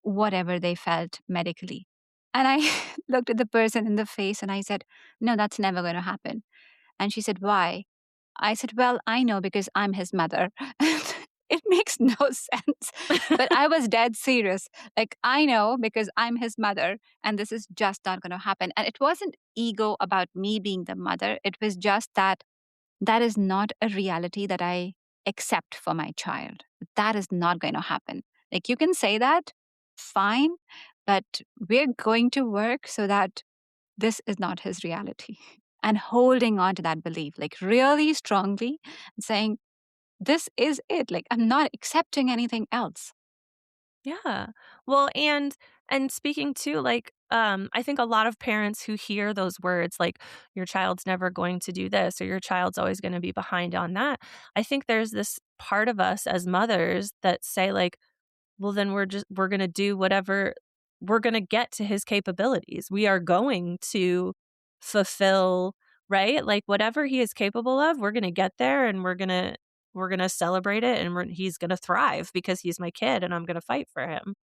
whatever they felt medically. And I looked at the person in the face and I said, no, that's never going to happen. And she said, why? I said, well, I know because I'm his mother. It makes no sense. But I was dead serious. Like, I know because I'm his mother, and this is just not going to happen. And it wasn't ego about me being the mother. It was just that that is not a reality that I accept for my child. That is not going to happen. Like, you can say that, fine, but we're going to work so that this is not his reality. And holding on to that belief, like really strongly, and saying, this is it. Like, I'm not accepting anything else. Yeah. Well, and speaking to, like, I think a lot of parents who hear those words, like, "Your child's never going to do this," or "Your child's always gonna be behind on that," I think there's this part of us as mothers that say, like, well, then we're gonna do whatever we're gonna get to his capabilities. We are going to fulfill, right? Like, whatever he is capable of, we're gonna get there, and we're gonna celebrate it, and he's gonna thrive because he's my kid, and I'm gonna fight for him.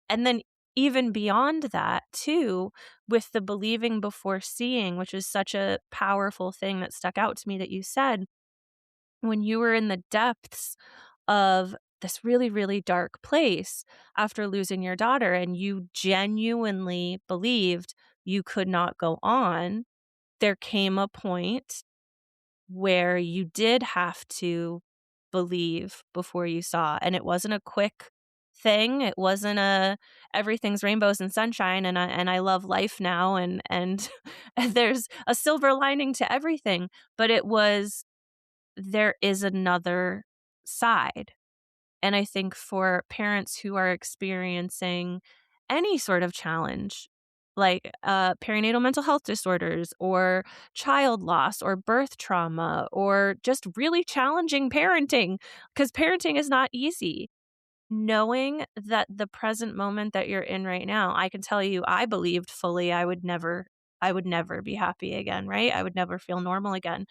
And then even beyond that too, with the believing before seeing, which is such a powerful thing that stuck out to me that you said, when you were in the depths of this really, really dark place after losing your daughter and you genuinely believed you could not go on, there came a point where you did have to believe before you saw, and it wasn't a quick thing. It wasn't a everything's rainbows and sunshine and I love life now and and there's a silver lining to everything, but it was there is another side. And I think for parents who are experiencing any sort of challenge, like perinatal mental health disorders or child loss or birth trauma or just really challenging parenting, because parenting is not easy. Knowing that the present moment that you're in right now, I can tell you, I believed fully I would never be happy again, right? I would never feel normal again.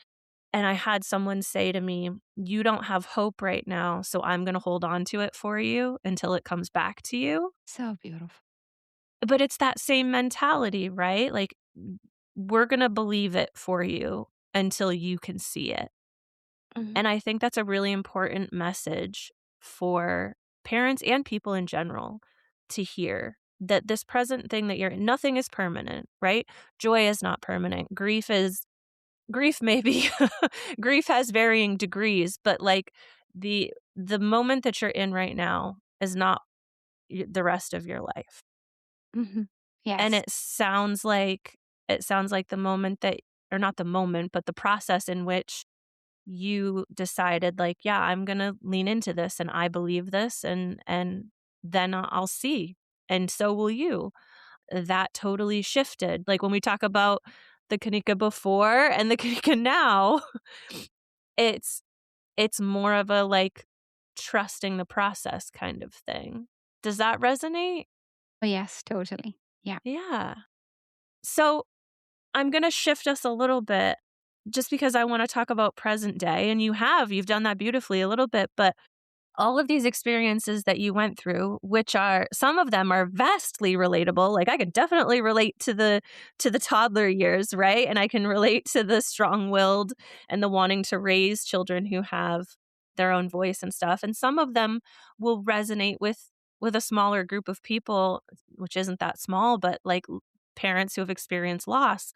And I had someone say to me, "You don't have hope right now, so I'm gonna hold on to it for you until it comes back to you." So beautiful. But it's that same mentality, right? Like, we're gonna believe it for you until you can see it. Mhm. And I think that's a really important message for parents and people in general to hear, that this present thing that you're in, nothing is permanent, right? Joy is not permanent. Grief maybe grief has varying degrees, but, like, the moment that you're in right now is not the rest of your life. Mhm. And Yes. it sounds like the moment that or not the moment, but the process in which you decided, like, "Yeah, I'm gonna lean into this, and I believe this, and then I'll see, and so will you." That totally shifted. Like, when we talk about the Kanika before and the Kanika now, it's it's more of a, like, trusting the process kind of thing. Does that resonate? Oh, yes, totally. Yeah. Yeah. So, I'm gonna shift us a little bit just because I wanna talk about present day, and you've done that beautifully a little bit, but all of these experiences that you went through, which are some of them are vastly relatable, like, I can definitely relate to the toddler years, right? And I can relate to the strong-willed and the wanting to raise children who have their own voice and stuff. And some of them will resonate with a smaller group of people, which isn't that small, but like parents who have experienced loss.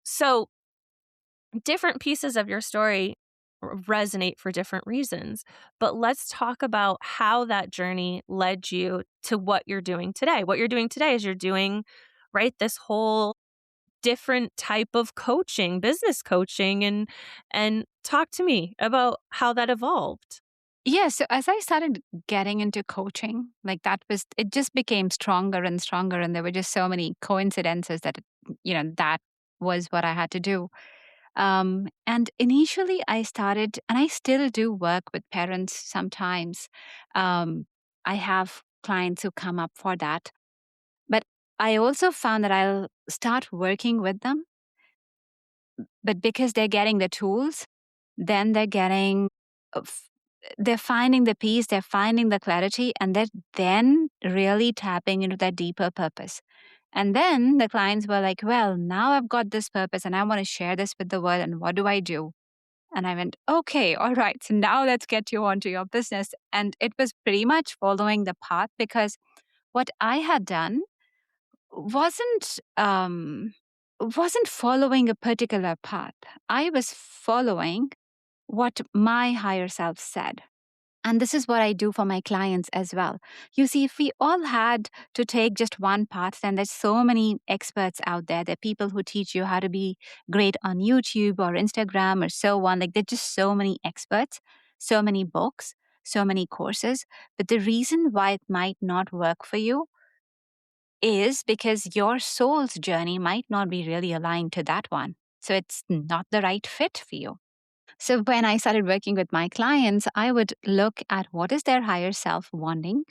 So different pieces of your story resonate for different reasons. But let's talk about how that journey led you to what you're doing today. What you're doing today is you're doing, right, this whole different type of coaching, business coaching, and talk to me about how that evolved. Yeah, so as I started getting into coaching, like it just became stronger and stronger. And there were just so many coincidences that was what I had to do. And initially, I started, and I still do work with parents sometimes. Um, I have clients who come up for that. But I also found that I'll start working with them, but because they're getting the tools, then uh, f- they're finding the peace, they're finding the clarity, and they're then really tapping into their deeper purpose. And then the clients were like, well, now I've got this purpose and I want to share this with the world. And what do I do? And I went, okay, all right. So now let's get you onto your business. And it was pretty much following the path because what I had done wasn't wasn't following a particular path. I was following what my higher self said. And this is what I do for my clients as well. You see, if we all had to take just one path, then there's so many experts out there. There are people who teach you how to be great on YouTube or Instagram or so on. Like, there's just so many experts, so many books, so many courses. But the reason why it might not work for you is because your soul's journey might not be really aligned to that one. So it's not the right fit for you. So when I started working with my clients, I would look at what is their higher self wanting?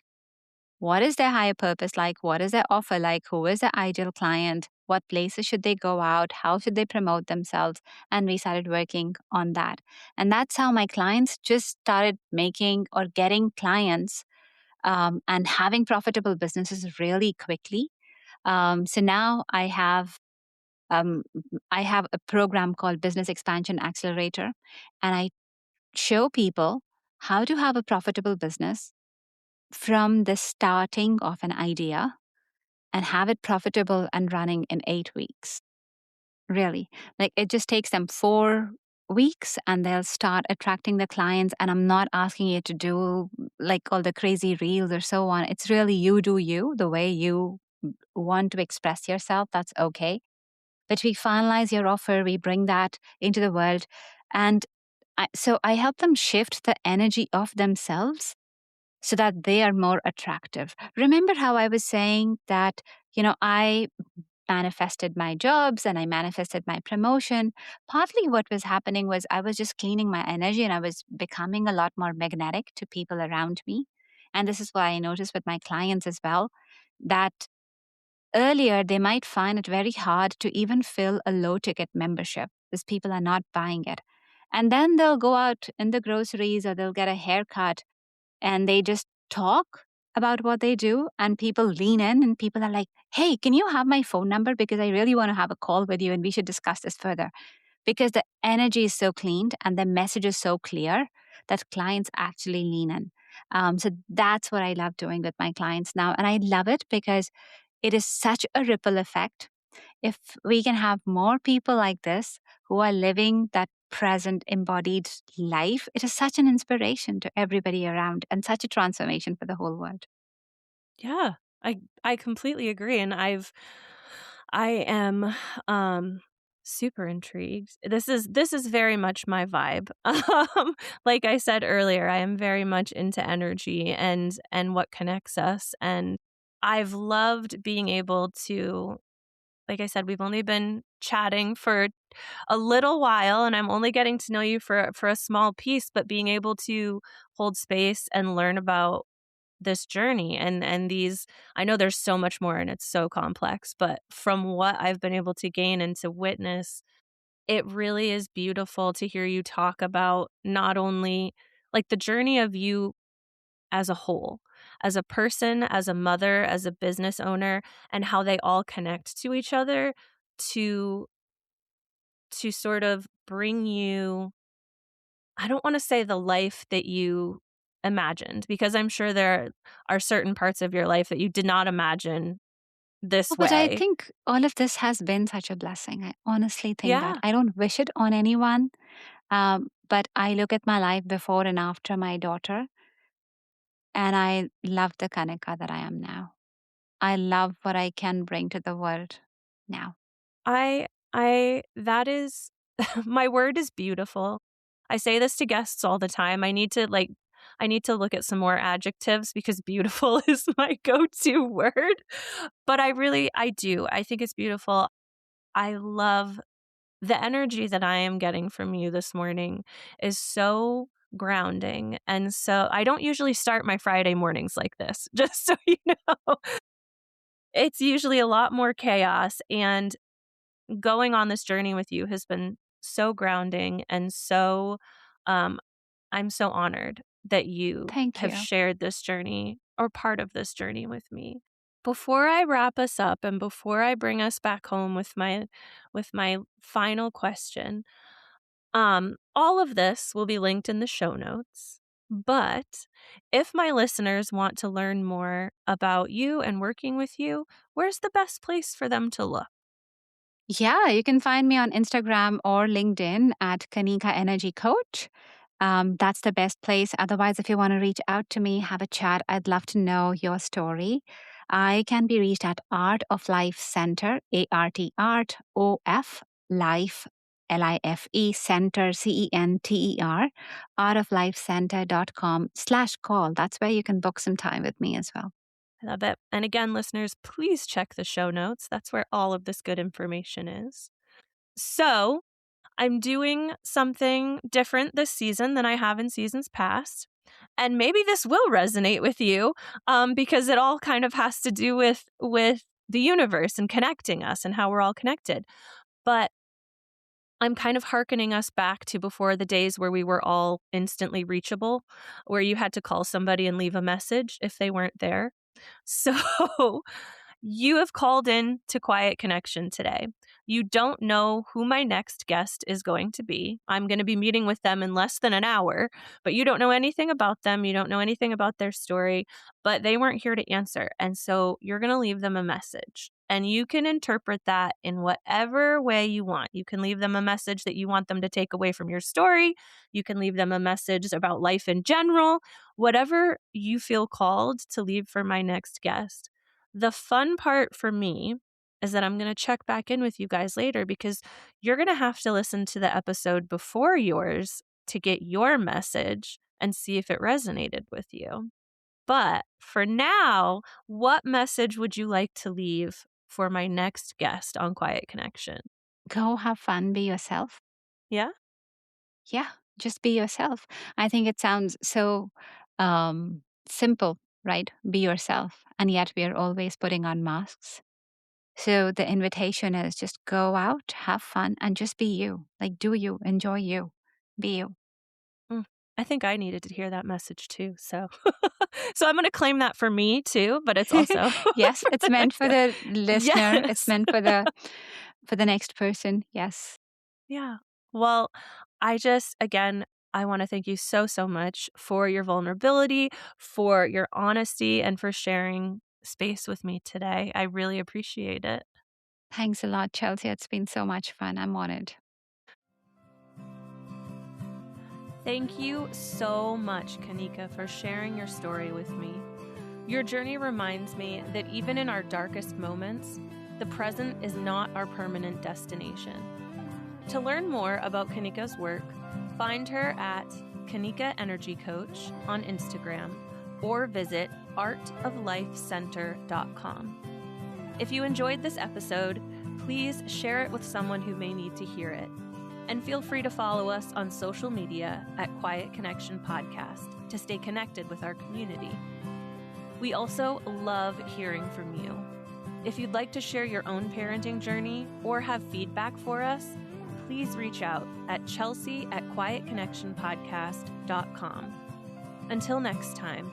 What is their higher purpose like? What is their offer like? Who is their ideal client? What places should they go out? How should they promote themselves? And we started working on that. And that's how my clients just started making or getting clients and having profitable businesses really quickly. So now um, I have a program called Business Expansion Accelerator, and I show people how to have a profitable business from the starting of an idea and have it profitable and running in 8 weeks. Really. Like, it just takes them 4 weeks and they'll start attracting the clients. And I'm not asking you to do like all the crazy reels or so on. It's really you do you, the way you want to express yourself. That's okay. But we finalize your offer, we bring that into the world. And so I help them shift the energy of themselves so that they are more attractive. Remember how I was saying that, I manifested my jobs and I manifested my promotion. Partly what was happening was I was just cleaning my energy and I was becoming a lot more magnetic to people around me. And this is why I noticed with my clients as well that earlier they might find it very hard to even fill a low ticket membership because people are not buying it. And then they'll go out in the groceries or they'll get a haircut and they just talk about what they do and people lean in and people are like, hey, can you have my phone number? Because I really want to have a call with you and we should discuss this further. Because the energy is so cleaned and the message is so clear that clients actually lean in. So that's what I love doing with my clients now. And I love it because it is such a ripple effect. If we can have more people like this who are living that present embodied life, it is such an inspiration to everybody around and such a transformation for the whole world. Yeah, I completely agree, and I am super intrigued. This is very much my vibe. Like I said earlier, I am very much into energy and what connects us, and I've loved being able to, like I said, we've only been chatting for a little while and I'm only getting to know you for a small piece, but being able to hold space and learn about this journey and these, I know there's so much more and it's so complex, but from what I've been able to gain and to witness, it really is beautiful to hear you talk about not only like the journey of you as a whole, as a person, as a mother, as a business owner, and how they all connect to each other to sort of bring you I don't want to say the life that you imagined, because I'm sure there are certain parts of your life that you did not imagine Oh, this but I way. think all of this has been such a blessing. I honestly think that. Yeah. I don't wish it on anyone, but I look at my life before and after my daughter, and I love the Kanika that I am now. I love what I can bring to the world now. That is, my word is beautiful. I say this to guests all the time. I need to look at some more adjectives because beautiful is my go-to word. But I do. I think it's beautiful. I love the energy that I am getting from you this morning is so grounding. And so I don't usually start my Friday mornings like this, just so you know. It's usually a lot more chaos, and going on this journey with you has been so grounding and so um I'm so honored that you Thank have you. shared this journey or part of this journey with me. Before I wrap us up and before I bring us back home with my final question, all of this will be linked in the show notes. But if my listeners want to learn more about you and working with you, where's the best place for them to look? Yeah, you can find me on Instagram or LinkedIn at Kanika Energy Coach. That's the best place. Otherwise, if you want to reach out to me, have a chat, I'd love to know your story. I can be reached at Art of Life Center, Art of Life, LIFE Center, CENTER, artoflifecenter.com/call. That's where you can book some time with me as well. I love it. And again, listeners, please check the show notes. That's where all of this good information is. So, I'm doing something different this season than I have in seasons past. And maybe this will resonate with you, because it all kind of has to do with the universe and connecting us and how we're all connected. But I'm kind of hearkening us back to before the days where we were all instantly reachable, where you had to call somebody and leave a message if they weren't there. So you have called in to Quiet Connection today. You don't know who my next guest is going to be. I'm going to be meeting with them in less than an hour, but you don't know anything about them. You don't know anything about their story, but they weren't here to answer. And so you're going to leave them a message. And you can interpret that in whatever way you want. You can leave them a message that you want them to take away from your story. You can leave them a message about life in general, whatever you feel called to leave for my next guest. The fun part for me is that I'm going to check back in with you guys later, because you're going to have to listen to the episode before yours to get your message and see if it resonated with you. But for now, what message would you like to leave for my next guest on Quiet Connection? Go have fun, be yourself. Yeah? Yeah, just be yourself. I think it sounds so simple, right? Be yourself. And yet we are always putting on masks. So the invitation is just go out, have fun, and just be you. Like, do you, enjoy you, be you. Mm, I think I needed to hear that message too. So, so I'm going to claim that for me too, but it's also Yes, for it's the meant next for guest. the listener. It's Yes. meant for the next person. Yes. Yeah. Well, again, I want to thank you so, so much for your vulnerability, for your honesty, and for sharing space with me today. I really appreciate it. Thanks a lot, Chelsea. It's been so much fun. I'm honored. Thank you so much, Kanika, for sharing your story with me. Your journey reminds me that even in our darkest moments, the present is not our permanent destination. To learn more about Kanika's work, find her at Kanika Energy Coach on Instagram or visit artoflifecenter.com. If you enjoyed this episode, please share it with someone who may need to hear it. And feel free to follow us on social media at Quiet Connection Podcast to stay connected with our community. We also love hearing from you. If you'd like to share your own parenting journey or have feedback for us, please reach out at chelsea@quietconnectionpodcast.com. Until next time,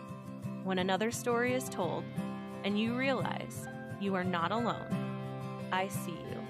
when another story is told and you realize you are not alone, I see you.